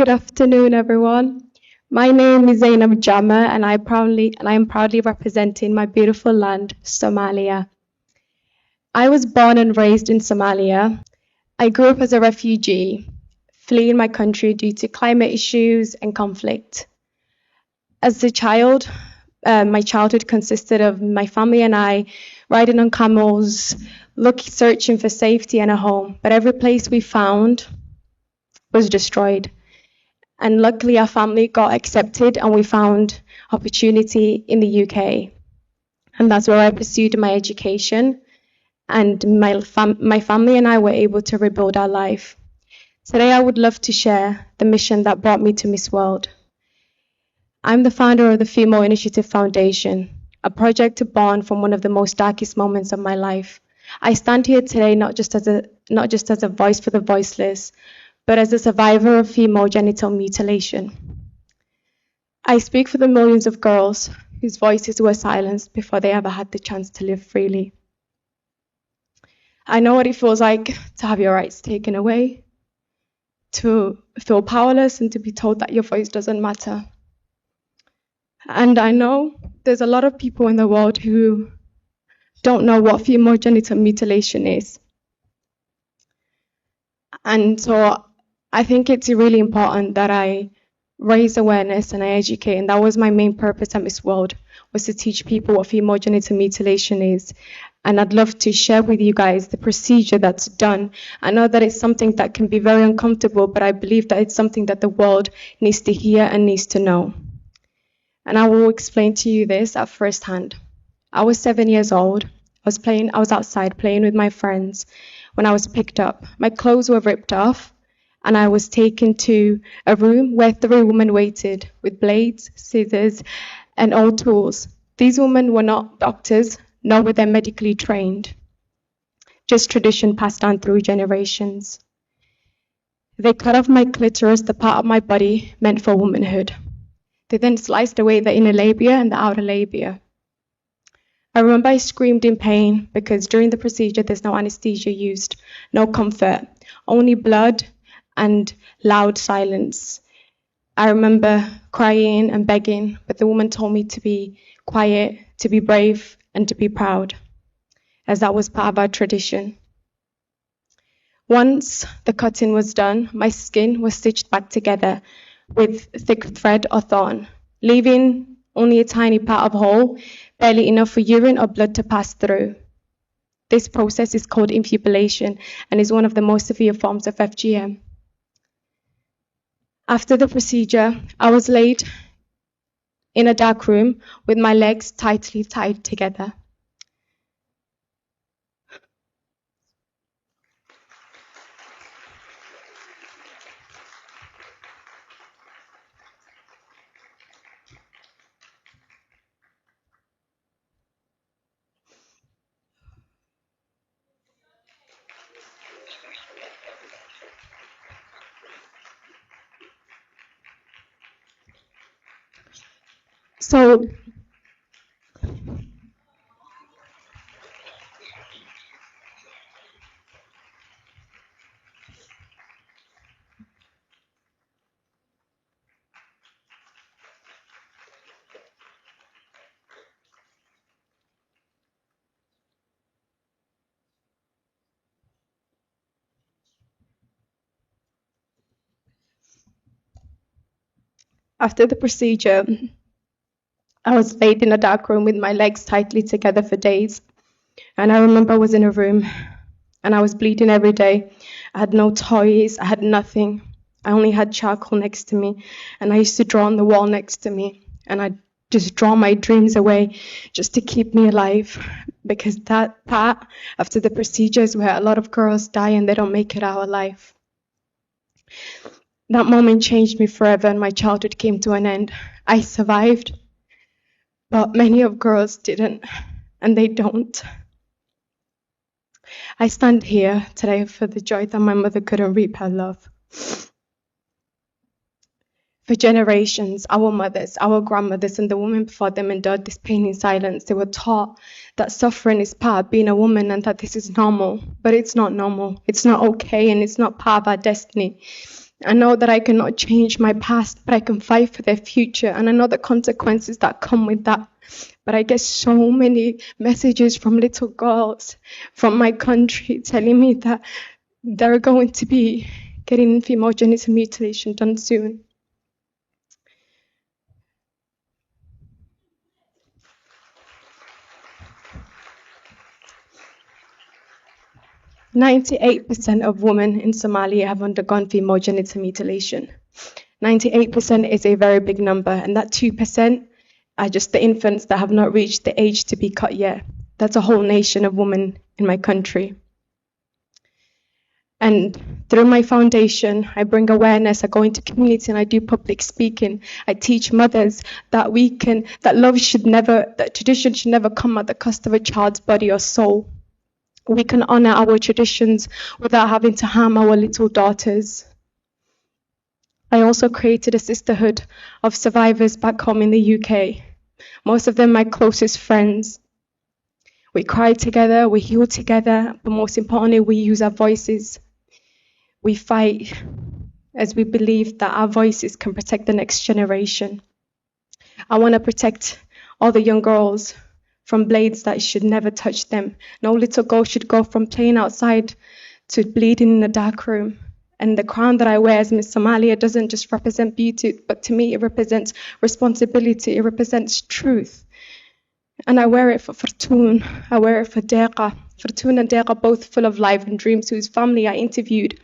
Good afternoon, everyone. My name is Zainab Jama, and I am proudly representing my beautiful land, Somalia. I was born and raised in Somalia. I grew up as a refugee, fleeing my country due to climate issues and conflict. As a child, my childhood consisted of my family and I riding on camels, searching for safety and a home. But every place we found was destroyed. And luckily, our family got accepted and we found opportunity in the UK. And that's where I pursued my education. And my family and I were able to rebuild our life. Today, I would love to share the mission that brought me to Miss World. I'm the founder of the Female Initiative Foundation, a project born from one of the most darkest moments of my life. I stand here today not just as a voice for the voiceless, but as a survivor of female genital mutilation. I speak for the millions of girls whose voices were silenced before they ever had the chance to live freely. I know what it feels like to have your rights taken away, to feel powerless and to be told that your voice doesn't matter. And I know there's a lot of people in the world who don't know what female genital mutilation is. And so I think it's really important that I raise awareness and I educate, and that was my main purpose at Miss World, was to teach people what female genital mutilation is. And I'd love to share with you guys the procedure that's done. I know that it's something that can be very uncomfortable, but I believe that it's something that the world needs to hear and needs to know. And I will explain to you this at first hand. I was 7 years old. I was outside playing with my friends when I was picked up. My clothes were ripped off, and I was taken to a room where 3 women waited with blades, scissors, and all tools. These women were not doctors, nor were they medically trained, just tradition passed down through generations. They cut off my clitoris, the part of my body meant for womanhood. They then sliced away the inner labia and the outer labia. I remember I screamed in pain because during the procedure there's no anesthesia used, no comfort, only blood and loud silence. I remember crying and begging, but the woman told me to be quiet, to be brave, and to be proud, as that was part of our tradition. Once the cutting was done, my skin was stitched back together with thick thread or thorn, leaving only a tiny part of hole, barely enough for urine or blood to pass through. This process is called infibulation and is one of the most severe forms of FGM. After the procedure, I was laid in a dark room with my legs tightly tied together. So after the procedure, I was laid in a dark room with my legs tightly together for days. And I remember I was in a room and I was bleeding every day. I had no toys, I had nothing. I only had charcoal next to me, and I used to draw on the wall next to me, and I'd just draw my dreams away just to keep me alive, because that part after the procedures where a lot of girls die and they don't make it out alive. That moment changed me forever, and my childhood came to an end. I survived, but many of girls didn't, and they don't. I stand here today for the joy that my mother couldn't reap her love. For generations, our mothers, our grandmothers, and the women before them endured this pain in silence. They were taught that suffering is part of being a woman and that this is normal, but it's not normal. It's not okay, and it's not part of our destiny. I know that I cannot change my past, but I can fight for their future. And I know the consequences that come with that. But I get so many messages from little girls from my country telling me that they're going to be getting female genital mutilation done soon. "98% of women in Somalia have undergone female genital mutilation." 98% is a very big number, and that 2% are just the infants that have not reached the age to be cut yet. That's a whole nation of women in my country. And through my foundation, I bring awareness, I go into community and I do public speaking. I teach mothers that that tradition should never come at the cost of a child's body or soul. We can honor our traditions without having to harm our little daughters. I also created a sisterhood of survivors back home in the UK. Most of them my closest friends. We cry together, we heal together, but most importantly, we use our voices. We fight as we believe that our voices can protect the next generation. I want to protect all the young girls from blades that should never touch them. No little girl should go from playing outside to bleeding in a dark room. And the crown that I wear as Miss Somalia doesn't just represent beauty, but to me it represents responsibility, it represents truth. And I wear it for Fortune, I wear it for Deqa. Fortune and Deqa, both full of life and dreams, whose family I interviewed.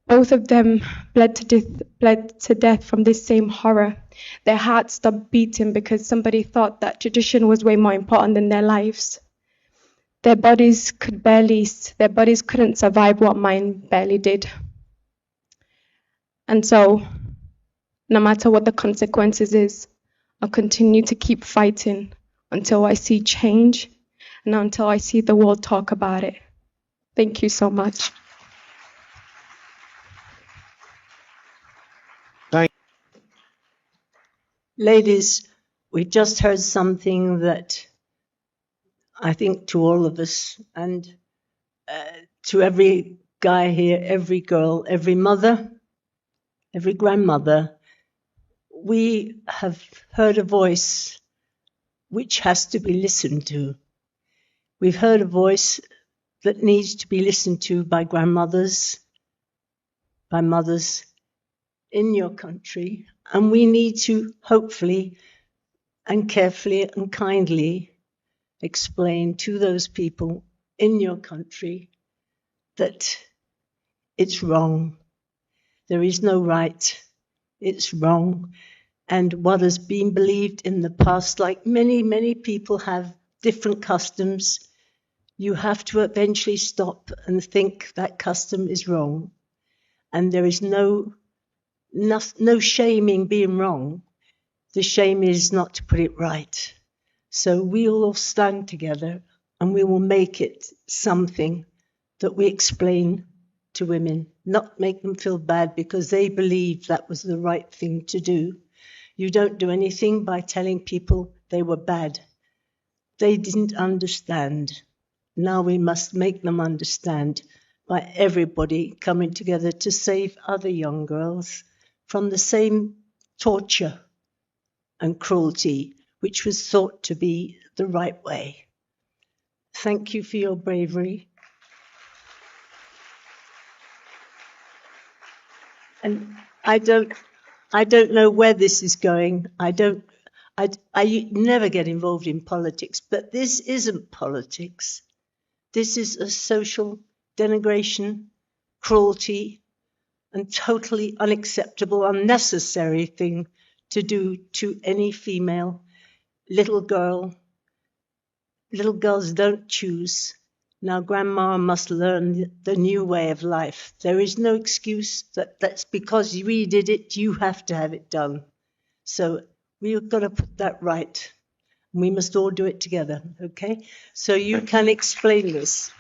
Both of them bled to death from this same horror. Their hearts stopped beating because somebody thought that tradition was way more important than their lives. Their bodies couldn't survive what mine barely did. And so, no matter what the consequences is, I'll continue to keep fighting until I see change and until I see the world talk about it. Thank you so much. Ladies, we just heard something that I think to all of us and to every guy here, every girl, every mother, every grandmother, we have heard a voice which has to be listened to. We've heard a voice that needs to be listened to by grandmothers, by mothers in your country, and we need to hopefully and carefully and kindly explain to those people in your country that it's wrong. There is no right. It's wrong. And what has been believed in the past, like many, many people have different customs, you have to eventually stop and think that custom is wrong. And there is no shame in being wrong. The shame is not to put it right. So we will all stand together and we will make it something that we explain to women, not make them feel bad because they believe that was the right thing to do. You don't do anything by telling people they were bad. They didn't understand. Now we must make them understand by everybody coming together to save other young girls from the same torture and cruelty which was thought to be the right way. Thank you for your bravery. And I don't know where this is going. I never get involved in politics, but this isn't politics. This is a social denigration, cruelty, and totally unacceptable, unnecessary thing to do to any female, little girl. Little girls don't choose. Now grandma must learn the new way of life. There is no excuse that's because we did it, you have to have it done. So we've got to put that right. We must all do it together, okay? So you can explain this.